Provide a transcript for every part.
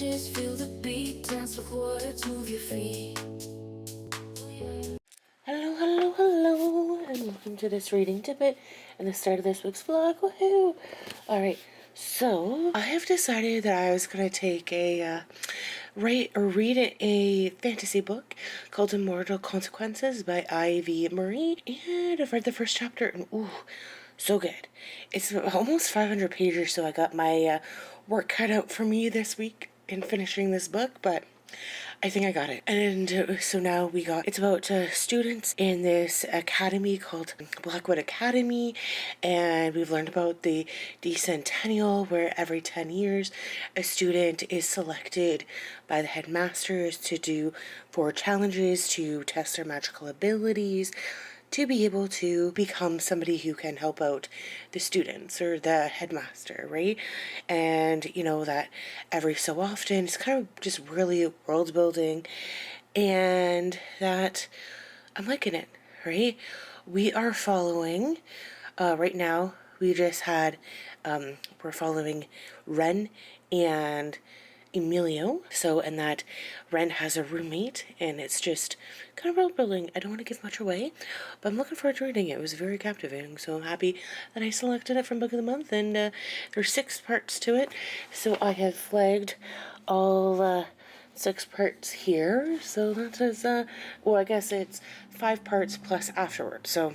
pages, feel the beat, dance with words, move your feet. Hello, hello, hello, and welcome to this reading Dippit and the start of this week's vlog. Woohoo! Alright, so I have decided that I was going to take a read a fantasy book called Immortal Consequences by Ivy Marie, and I've read the first chapter and ooh, so good. It's almost 500 pages, so I got my work cut out for me this week in finishing this book, but I think I got it. And so now it's about students in this academy called Blackwood Academy, and we've learned about the decennial, where every 10 years a student is selected by the headmasters to do 4 challenges to test their magical abilities, to be able to become somebody who can help out the students or the headmaster, right? And you know that every so often it's kind of just really world building, and that I'm liking it, right? We are following right now, we're following Ren and Emilio. And that Ren has a roommate, and it's just kind of world building. I don't want to give much away, but I'm looking forward to reading it. It was very captivating, so I'm happy that I selected it from Book of the Month, and there's 6 parts to it, so I have flagged all 6 parts here, so that is, well, I guess it's 5 parts plus afterwards, so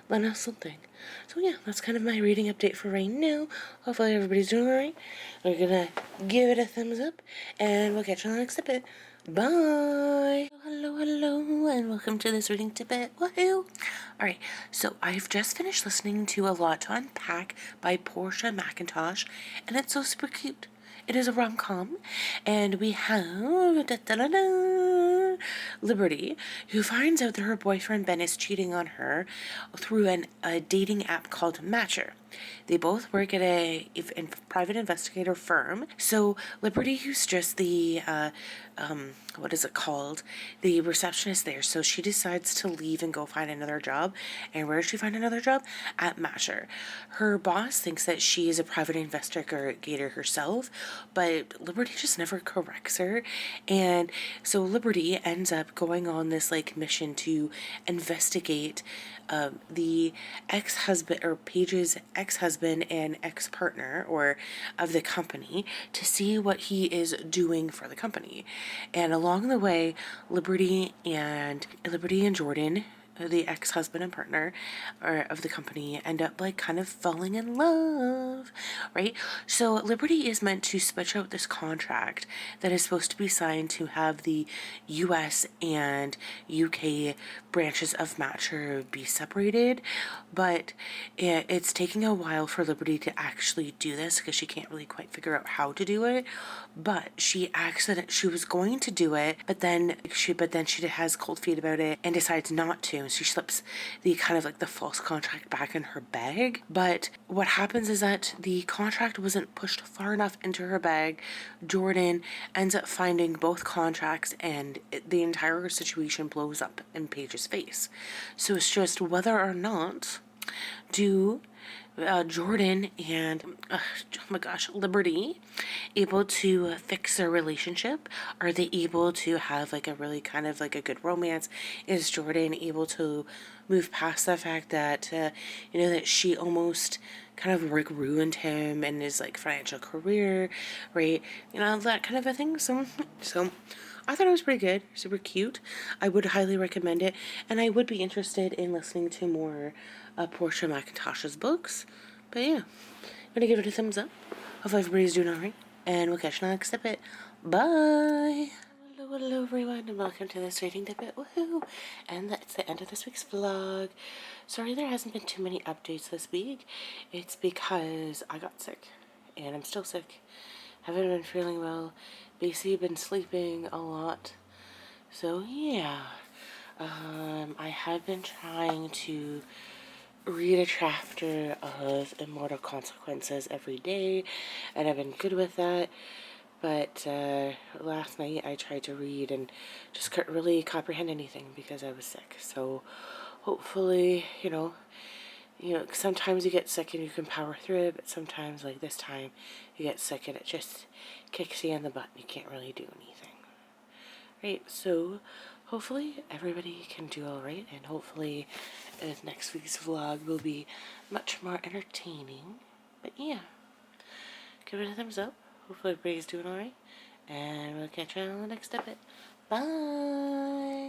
let us something. So yeah, that's kind of my reading update for right now. Hopefully everybody's doing alright. We're gonna give it a thumbs up, and we'll catch you on the next Dippit. Bye! Hello, hello, and welcome to this reading Dippit. Woohoo! Alright, so I've just finished listening to A Lot to Unpack by Portia MacIntosh, and it's so super cute. It is a rom-com, and we have Liberty, who finds out that her boyfriend Ben is cheating on her through a dating app called Matcher. They both work at a private investigator firm. So Liberty, who's just the what is it called? The receptionist there. So she decides to leave and go find another job. And where does she find another job? At Matcher. Her boss thinks that she is a private investigator herself, but Liberty just never corrects her. And so Liberty ends up going on this like mission to investigate the ex-husband, or Paige's ex-husband and ex-partner, or of the company, to see what he is doing for the company. And along the way, Liberty and Jordan, the ex-husband and partner of the company, end up like kind of falling in love, right? So Liberty is meant to switch out this contract that is supposed to be signed to have the US and UK branches of Matcher be separated, but it's taking a while for Liberty to actually do this because she can't really quite figure out how to do it. But she was going to do it, but then she has cold feet about it and decides not to. So she slips the kind of like the false contract back in her bag. But what happens is that the contract wasn't pushed far enough into her bag. Jordan ends up finding both contracts, and the entire situation blows up in Paige's face. So it's just whether or not do Jordan and oh my gosh, Liberty able to fix their relationship? Are they able to have like a really kind of like a good romance? Is Jordan able to move past the fact that that she almost kind of like ruined him and his like financial career, right? That kind of a thing. So I thought it was pretty good, super cute. I would highly recommend it, and I would be interested in listening to more Portia MacIntosh's books. But yeah, I'm gonna give it a thumbs up. Hopefully everybody's doing alright, and we'll catch you next Dippit. Bye! Hello everyone, and welcome to this reading Dippit. Woohoo! And that's the end of this week's vlog. Sorry there hasn't been too many updates this week. It's because I got sick, and I'm still sick. Haven't been feeling well. Basically been sleeping a lot. So yeah. I have been trying to read a chapter of Immortal Consequences every day, and I've been good with that. But last night I tried to read and just couldn't really comprehend anything because I was sick. So hopefully, you know, sometimes you get sick and you can power through it, but sometimes, like this time, you get sick and it just kicks you in the butt and you can't really do anything. Right, so hopefully everybody can do alright, and hopefully next week's vlog will be much more entertaining. But yeah, give it a thumbs up. Hopefully everybody's doing alright, and we'll catch you on the next Dippit. Bye!